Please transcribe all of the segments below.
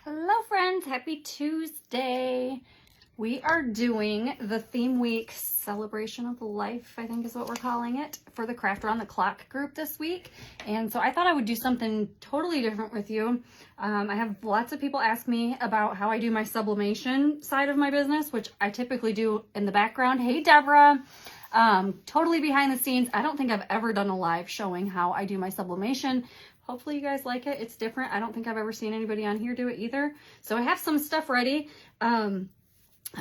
Hello friends, happy Tuesday. We are doing the theme week celebration of life, I think is what we're calling it, for the Craft Around the Clock group this week. And so I thought I would do something totally different with you. I have lots of people ask me about how I do my sublimation side of my business, which I typically do in the background. Hey Deborah, totally behind the scenes. I don't think I've ever done a live showing how I do my sublimation. Hopefully you guys like it. It's different. I don't think I've ever seen anybody on here do it either. So I have some stuff ready. I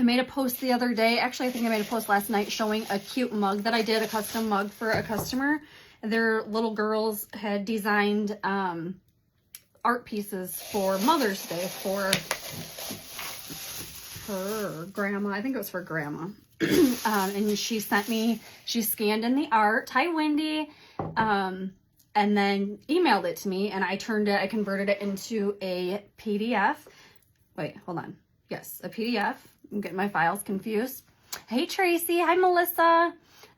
made a post the other day. Actually, I think I made a post last night showing a cute mug that I did, a custom mug for a customer. Their little girls had designed art pieces for Mother's Day for her grandma. I think it was for grandma. And she sent me, she scanned in the art. Hi, Wendy. And then emailed it to me, and I converted it into a PDF. Wait, hold on. Yes, a PDF. I'm getting my files confused. Hey, Tracy. Hi, Melissa.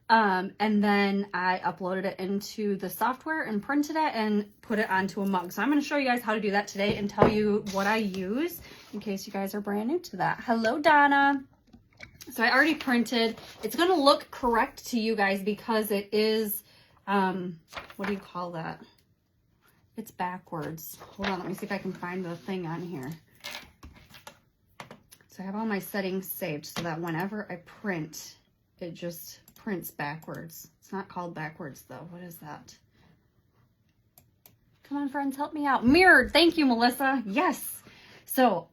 And then I uploaded it into the software and printed it and put it onto a mug. So I'm going to show you guys how to do that today and tell you what I use in case you guys are brand new to that. Hello, Donna. So I already printed. It's going to look correct to you guys because it is... what do you call that? It's backwards. Hold on, let me see if I can find the thing on here. So I have all my settings saved so that whenever I print, it just prints backwards. It's not called backwards though. What is that? Come on, friends, help me out. Mirrored. Thank you, Melissa. Yes. So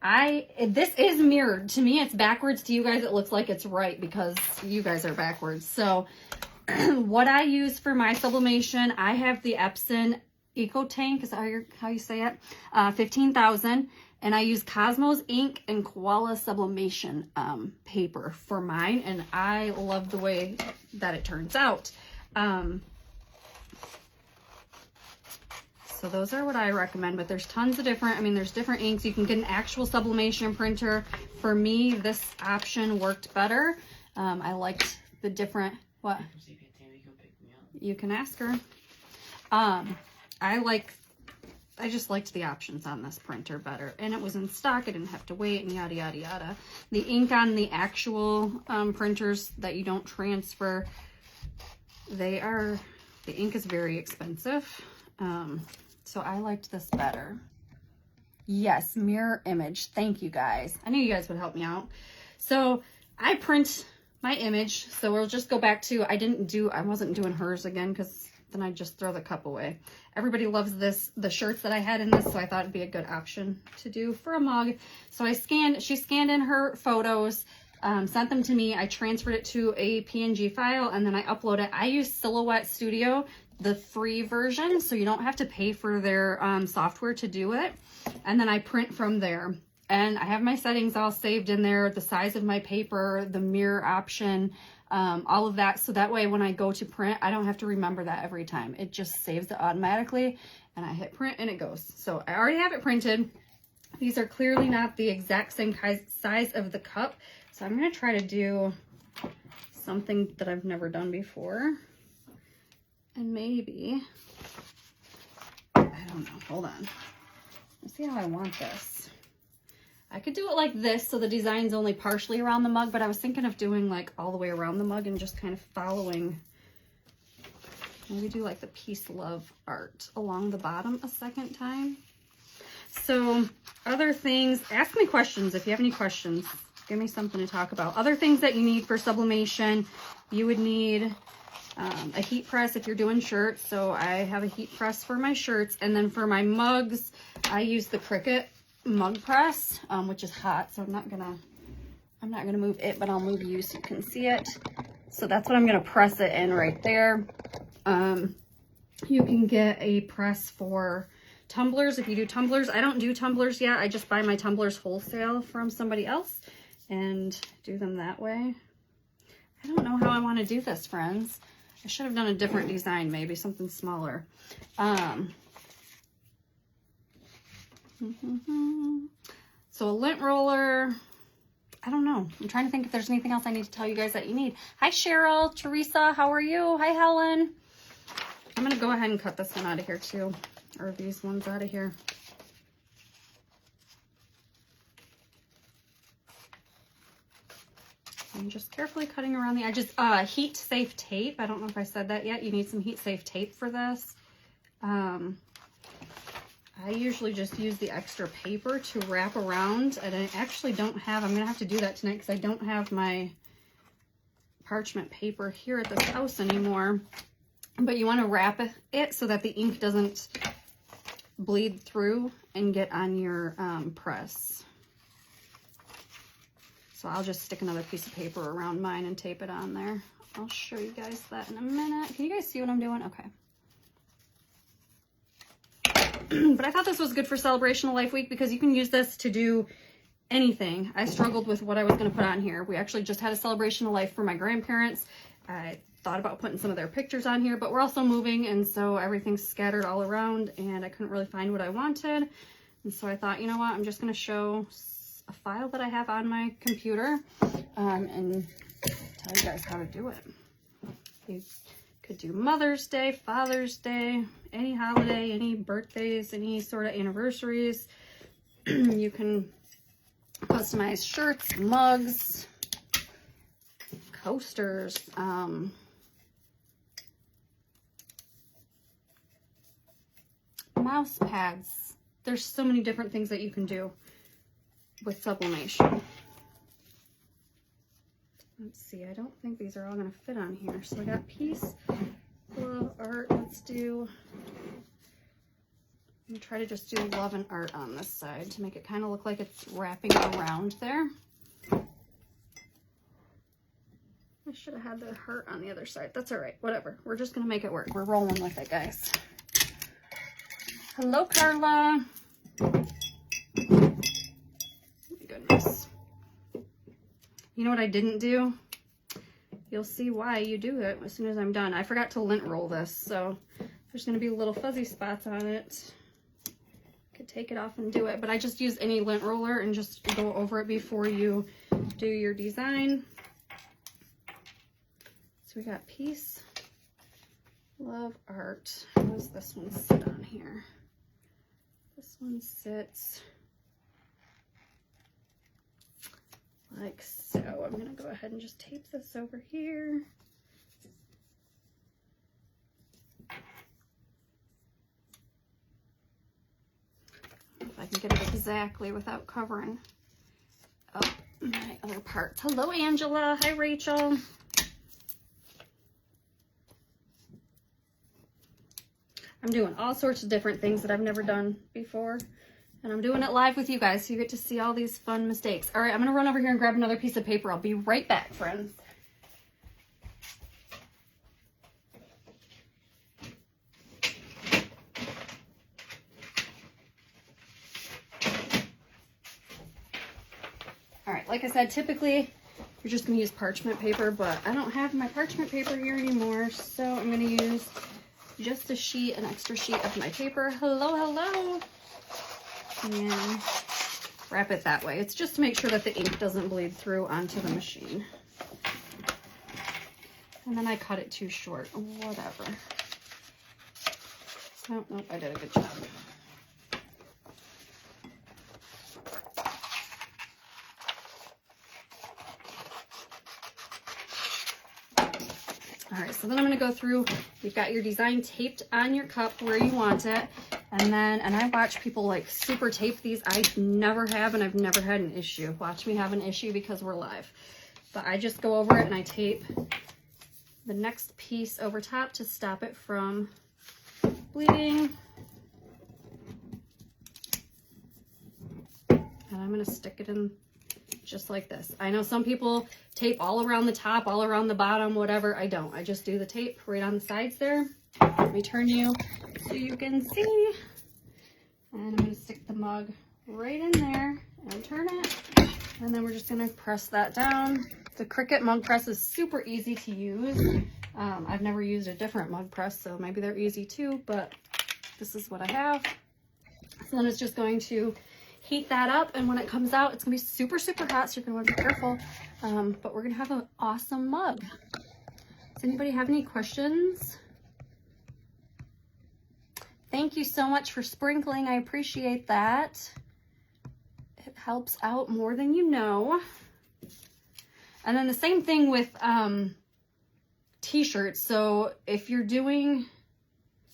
this is mirrored. To me, it's backwards. To you guys, it looks like it's right because you guys are backwards. So what I use for my sublimation, I have the Epson Eco Tank, is that how you say it? 15,000, and I use Cosmos ink and Koala sublimation paper for mine, and I love the way that it turns out. So those are what I recommend, but there's tons of different, there's different inks. You can get an actual sublimation printer. For me, this option worked better. I liked the different... What? You can ask her. I just liked the options on this printer better, and it was in stock. I didn't have to wait and yada yada yada. The ink on the actual printers that you don't transfer, the ink is very expensive. So I liked this better. Yes, mirror image. Thank you guys. I knew you guys would help me out. So I print my image, so we'll just go back to, I wasn't doing hers again because then I'd just throw the cup away. Everybody loves the shirts that I had in this, so I thought it'd be a good option to do for a mug. So she scanned in her photos, sent them to me. I transferred it to a PNG file, and then I upload it. I use Silhouette Studio, the free version, so you don't have to pay for their software to do it. And then I print from there. And I have my settings all saved in there, the size of my paper, the mirror option, all of that. So that way when I go to print, I don't have to remember that every time. It just saves it automatically, and I hit print and it goes. So I already have it printed. These are clearly not the exact same size of the cup. So I'm going to try to do something that I've never done before. And maybe, I don't know, hold on. Let's see how I want this. I could do it like this, so the design's only partially around the mug, but I was thinking of doing like all the way around the mug and just kind of following, maybe do like the peace love art along the bottom a second time. So other things, ask me questions if you have any questions. Give me something to talk about. Other things that you need for sublimation, you would need a heat press if you're doing shirts. So I have a heat press for my shirts, and then for my mugs, I use the Cricut mug press, which is hot, so I'm not gonna move it, but I'll move you so you can see it. So that's what I'm gonna press it in right there. You can get a press for tumblers if you do tumblers. I don't do tumblers yet. I just buy my tumblers wholesale from somebody else and do them that way. I don't know how I want to do this, friends. I should have done a different design, maybe something smaller. So a lint roller, I don't know. I'm trying to think if there's anything else I need to tell you guys that you need. Hi, Cheryl, Teresa, how are you? Hi, Helen. I'm going to go ahead and cut this one out of here too, or these ones out of here. I'm just carefully cutting around the edges. Heat safe tape. I don't know if I said that yet. You need some heat safe tape for this. I usually just use the extra paper to wrap around, and I actually don't have, I'm gonna have to do that tonight because I don't have my parchment paper here at this house anymore. But you want to wrap it so that the ink doesn't bleed through and get on your press. So I'll just stick another piece of paper around mine and tape it on there. I'll show you guys that in a minute. Can you guys see what I'm doing? Okay. But I thought this was good for Celebration of Life Week because you can use this to do anything. I struggled with what I was going to put on here. We actually just had a Celebration of Life for my grandparents. I thought about putting some of their pictures on here, but we're also moving, and so everything's scattered all around, and I couldn't really find what I wanted. And so I thought, you know what, I'm just going to show a file that I have on my computer and tell you guys how to do it. You could do Mother's Day, Father's Day, any holiday, any birthdays, any sort of anniversaries. You can customize shirts, mugs, coasters, mouse pads. There's so many different things that you can do with sublimation. Let's see, I don't think these are all going to fit on here. So I got peace, love, art. Let's do, I'm going to try to just do love and art on this side to make it kind of look like it's wrapping around there. I should have had the heart on the other side. That's all right, whatever. We're just going to make it work. We're rolling with it, guys. Hello, Carla. Oh my goodness. You know what I didn't do? You'll see why you do it as soon as I'm done. I forgot to lint roll this, so there's going to be little fuzzy spots on it. Could take it off and do it, but I just use any lint roller and just go over it before you do your design. So we got peace, love, art. How does this one sit on here? This one sits like so. I'm going to go ahead and just tape this over here. If I can get it exactly without covering up my other parts. Hello, Angela. Hi, Rachel. I'm doing all sorts of different things that I've never done before. And I'm doing it live with you guys, so you get to see all these fun mistakes. All right, I'm going to run over here and grab another piece of paper. I'll be right back, friends. All right, like I said, typically you're just going to use parchment paper, but I don't have my parchment paper here anymore, so I'm going to use just a sheet, an extra sheet of my paper. Hello, hello. And wrap it that way. It's just to make sure that the ink doesn't bleed through onto the machine. And then I cut it too short, whatever. Oh, nope, I did a good job. All right, so then I'm going to go through, you've got your design taped on your cup where you want it. And I watch people like super tape these. I never have, and I've never had an issue. Watch me have an issue because we're live. But I just go over it and I tape the next piece over top to stop it from bleeding. And I'm going to stick it in just like this. I know some people tape all around the top, all around the bottom, whatever. I don't. I just do the tape right on the sides there. Let me turn you so you can see. And I'm going to stick the mug right in there and turn it. And then we're just going to press that down. The Cricut mug press is super easy to use. I've never used a different mug press, so maybe they're easy too, but this is what I have. So then it's just going to heat that up, and when it comes out, it's going to be super, super hot, so you're going to want to be careful. But we're going to have an awesome mug. Does anybody have any questions? Thank you so much for sprinkling. I appreciate that. It helps out more than you know. And then the same thing with t-shirts. So if you're doing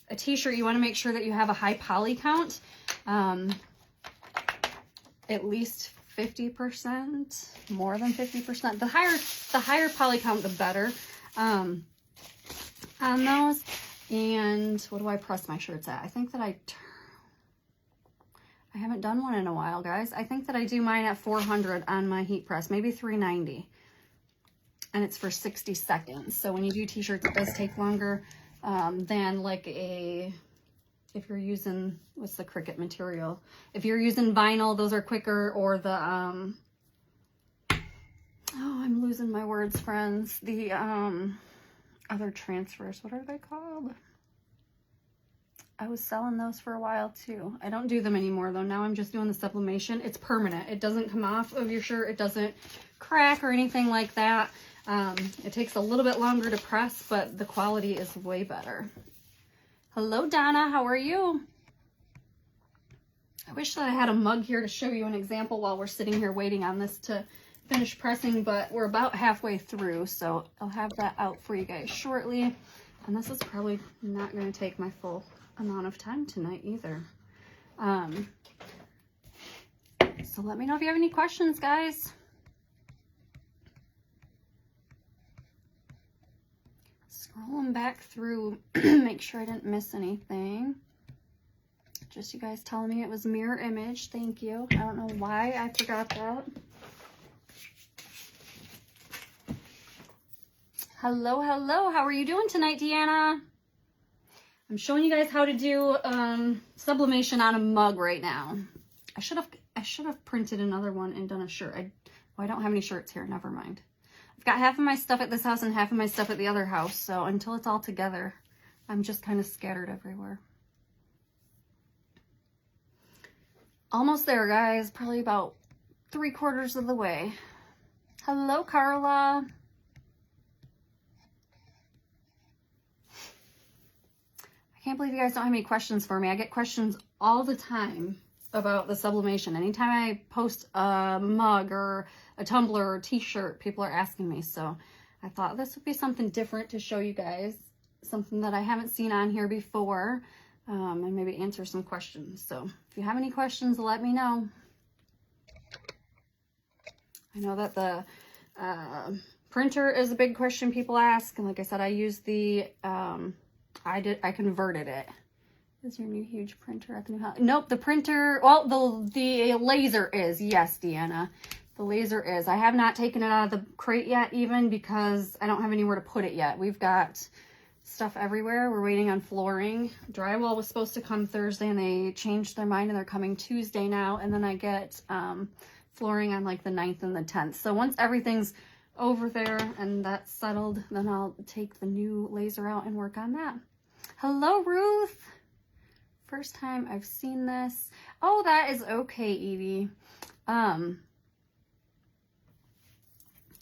a t-shirt, you want to make sure that you have a high poly count, at least 50%, more than 50%. The higher poly count, the better on those. And what do I press my shirts at? I think that I haven't done one in a while, guys. I think that I do mine at 400 on my heat press, maybe 390. And it's for 60 seconds. So when you do t-shirts, it does take longer than like if you're using, what's the Cricut material? If you're using vinyl, those are quicker, or the, oh, I'm losing my words, friends. The other transfers, what are they called? I was selling those for a while too. I don't do them anymore though. Now I'm just doing the sublimation. It's permanent. It doesn't come off of your shirt. It doesn't crack or anything like that. It takes a little bit longer to press, but the quality is way better. Hello, Donna. How are you? I wish that I had a mug here to show you an example while we're sitting here waiting on this to finish pressing, but we're about halfway through, so I'll have that out for you guys shortly. And this is probably not going to take my full amount of time tonight either. So let me know if you have any questions, guys. Scrolling back through, make sure I didn't miss anything. Just you guys telling me it was mirror image. Thank you. I don't know why I forgot that. Hello, hello. How are you doing tonight, Deanna? I'm showing you guys how to do sublimation on a mug right now. I should have printed another one and done a shirt. I don't have any shirts here. Never mind. I've got half of my stuff at this house and half of my stuff at the other house. So until it's all together, I'm just kind of scattered everywhere. Almost there, guys. Probably about 3/4 of the way. Hello, Carla. I can't believe you guys don't have any questions for me. I get questions all the time about the sublimation. Anytime I post a mug or a tumbler or t-shirt, people are asking me. So I thought this would be something different to show you guys, something that I haven't seen on here before, and maybe answer some questions. So if you have any questions, let me know. I know that the printer is a big question people ask. And like I said, I use the, I converted it. Is your new huge printer at the new house? Nope, the printer, well, the laser is, yes, Deanna. The laser is. I have not taken it out of the crate yet, even because I don't have anywhere to put it yet. We've got stuff everywhere. We're waiting on flooring. Drywall was supposed to come Thursday, and they changed their mind, and they're coming Tuesday now. And then I get flooring on like the 9th and the 10th. So once everything's over there and that's settled, then I'll take the new laser out and work on that. Hello, Ruth. First time I've seen this. Oh, that is okay, Evie.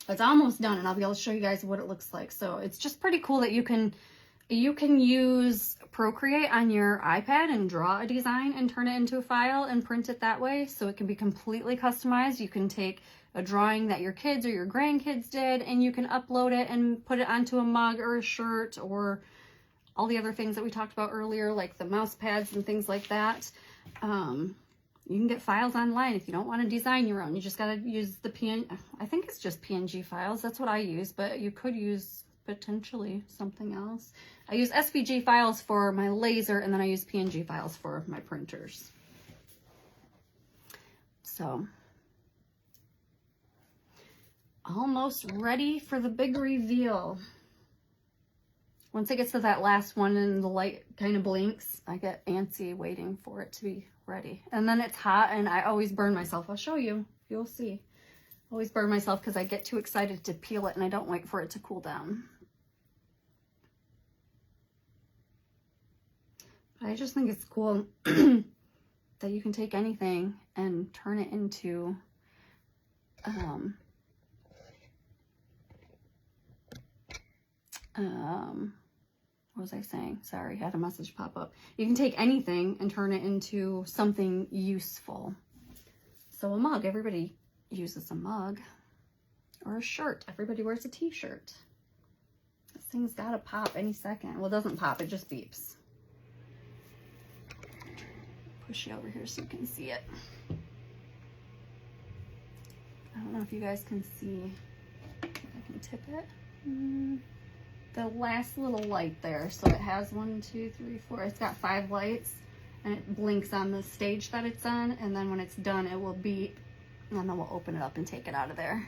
It's almost done, and I'll be able to show you guys what it looks like. So it's just pretty cool that you can use Procreate on your iPad and draw a design and turn it into a file and print it that way. So it can be completely customized. You can take a drawing that your kids or your grandkids did, and you can upload it and put it onto a mug or a shirt or all the other things that we talked about earlier, like the mouse pads and things like that. You can get files online if you don't want to design your own. You just got to use the I think it's just PNG files. That's what I use, but you could use potentially something else. I use SVG files for my laser, and then I use PNG files for my printers. So, almost ready for the big reveal. Once it gets to that last one and the light kind of blinks, I get antsy waiting for it to be ready. And then it's hot, and I always burn myself. I'll show you. You'll see. Always burn myself because I get too excited to peel it, and I don't wait for it to cool down. But I just think it's cool that you can take anything and turn it into what was I saying? Sorry, I had a message pop up. You can take anything and turn it into something useful. So a mug, everybody uses a mug. Or a shirt. Everybody wears a t-shirt. This thing's gotta pop any second. Well, it doesn't pop, it just beeps. Push you over here so you can see it. I don't know if you guys can see. I can tip it. The last little light there. So it has 1, 2, 3, 4. It's got 5 lights, and it blinks on the stage that it's on. And then when it's done, it will beep, and then we'll open it up and take it out of there.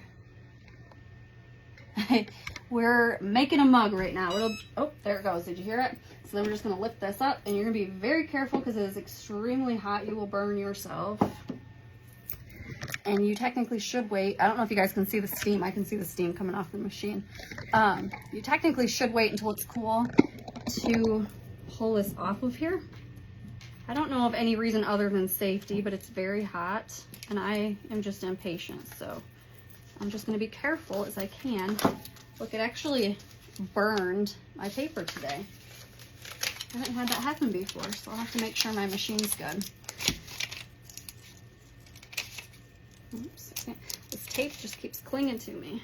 We're making a mug right now. Oh, there it goes. Did you hear it? So then we're just going to lift this up, and you're going to be very careful because it is extremely hot. You will burn yourself. And you technically should wait. I don't know if you guys can see the steam. I can see the steam coming off the machine. You technically should wait until it's cool to pull this off of here. I don't know of any reason other than safety, but it's very hot, and I am just impatient. So I'm just going to be careful as I can. Look, it actually burned my paper today. I haven't had that happen before, so I'll have to make sure my machine's good. Oops, this tape just keeps clinging to me.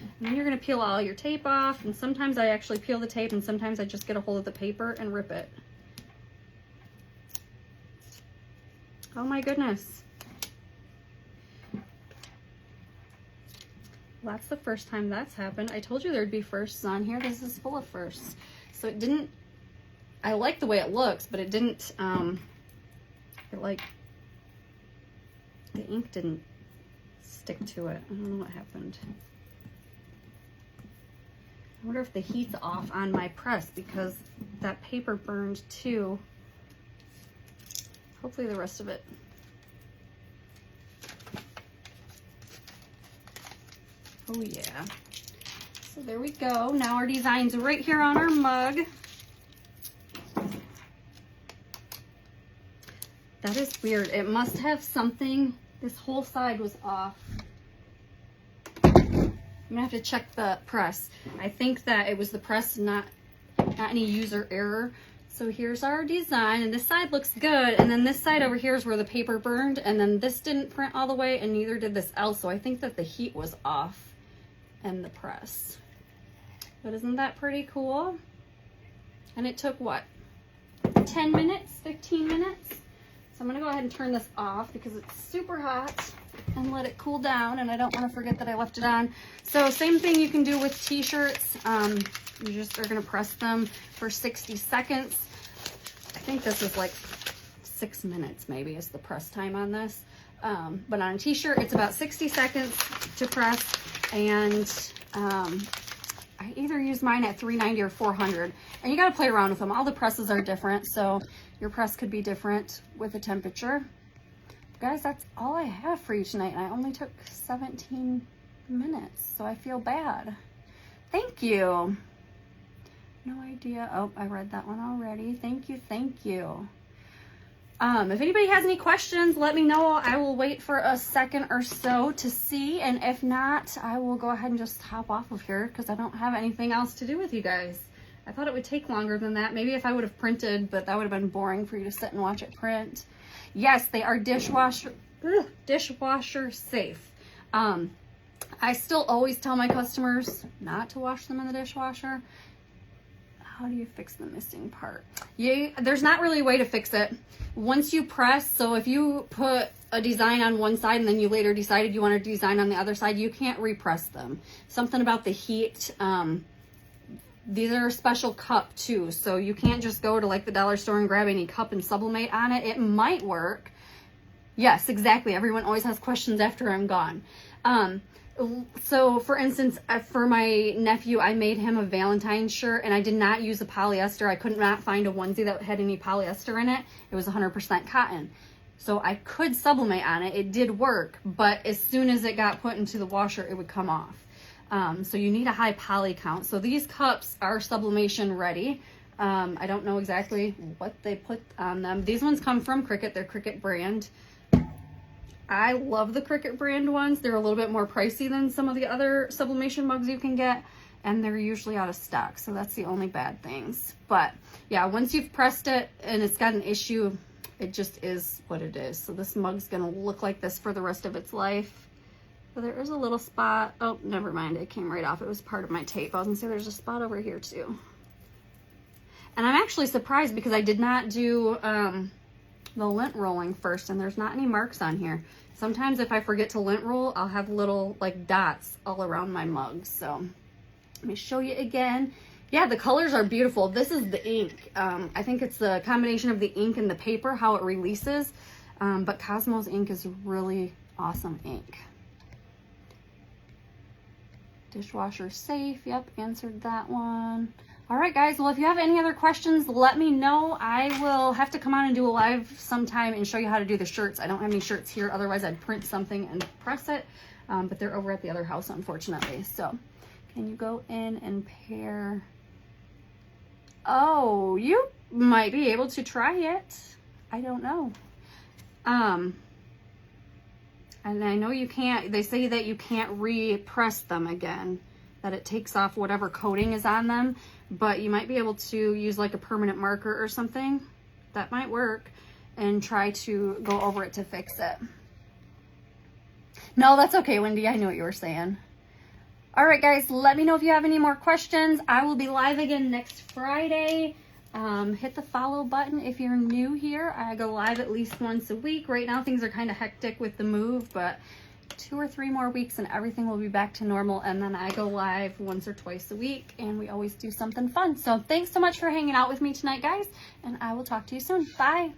And then you're going to peel all your tape off, and sometimes I actually peel the tape, and sometimes I just get a hold of the paper and rip it. Oh my goodness. Well, that's the first time that's happened. I told you there'd be firsts on here. This is full of firsts. So it didn't, I like the way it looks, but it didn't, the ink didn't stick to it. I don't know what happened. I wonder if the heat's off on my press because that paper burned too. Hopefully the rest of it. Oh yeah. So there we go. Now our design's right here on our mug. That is weird. It must have something. This whole side was off. I'm gonna have to check the press. I think that it was the press, not any user error. So here's our design, and this side looks good, and then this side over here is where the paper burned, and then this didn't print all the way, and neither did this L, so I think that the heat was off and the press. But isn't that pretty cool? And it took what, 10 minutes, 15 minutes? So I'm gonna go ahead and turn this off because it's super hot and let it cool down, and I don't wanna forget that I left it on. So same thing you can do with t-shirts. You just are gonna press them for 60 seconds. I think this is like 6 minutes maybe is the press time on this. But on a t-shirt, it's about 60 seconds to press, and I either use mine at 390 or 400, and you gotta play around with them. All the presses are different, so your press could be different with the temperature. Guys, that's all I have for you tonight, and I only took 17 minutes, so I feel bad. Thank you. No idea. Oh, I read that one already. Thank you, thank you. If anybody has any questions, let me know. I will wait for a second or so to see, and if not, I will go ahead and just hop off of here because I don't have anything else to do with you guys. I thought it would take longer than that. Maybe if I would have printed, but that would have been boring for you to sit and watch it print. Yes, they are dishwasher safe. I still always tell my customers not to wash them in the dishwasher. How do you fix the missing part? There's not really a way to fix it. Once you press, so if you put a design on one side and then you later decided you want to design on the other side, you can't repress them. Something about the heat. These are a special cup too, so you can't just go to like the dollar store and grab any cup and sublimate on it. It might work. Yes, exactly. Everyone always has questions after I'm gone. So for instance, for my nephew, I made him a Valentine's shirt, and I did not use a polyester. I could not find a onesie that had any polyester in it. It was 100% cotton. So I could sublimate on it. It did work, but as soon as it got put into the washer, it would come off. So you need a high poly count. So these cups are sublimation ready. I don't know exactly what they put on them. These ones come from Cricut. They're Cricut brand. I love the Cricut brand ones. They're a little bit more pricey than some of the other sublimation mugs you can get, and they're usually out of stock, so that's the only bad things. But yeah, once you've pressed it and it's got an issue, it just is what it is. So this mug's gonna look like this for the rest of its life. So there is a little spot. Oh, never mind. It came right off. It was part of my tape. I was gonna say there's a spot over here too. And I'm actually surprised because I did not do the lint rolling first, and there's not any marks on here. Sometimes if I forget to lint roll, I'll have little like dots all around my mugs. So let me show you again. Yeah, the colors are beautiful. This is the ink. I think it's the combination of the ink and the paper, how it releases. But Cosmo's ink is really awesome ink. Dishwasher safe. Yep, answered that one. All right, guys. Well, if you have any other questions, let me know. I will have to come on and do a live sometime and show you how to do the shirts. I don't have any shirts here. Otherwise, I'd print something and press it. But they're over at the other house, unfortunately. So can you go in and pair? Oh, you might be able to try it. I don't know. And I know you can't, they say that you can't re-press them again, that it takes off whatever coating is on them, but you might be able to use like a permanent marker or something. That might work, and try to go over it to fix it. No, that's okay, Wendy. I knew what you were saying. All right, guys, let me know if you have any more questions. I will be live again next Friday. Hit the follow button if you're new here. I go live at least once a week. Right now, things are kind of hectic with the move, but 2 or 3 more weeks and everything will be back to normal. And then I go live once or twice a week, and we always do something fun. So thanks so much for hanging out with me tonight, guys, and I will talk to you soon. Bye.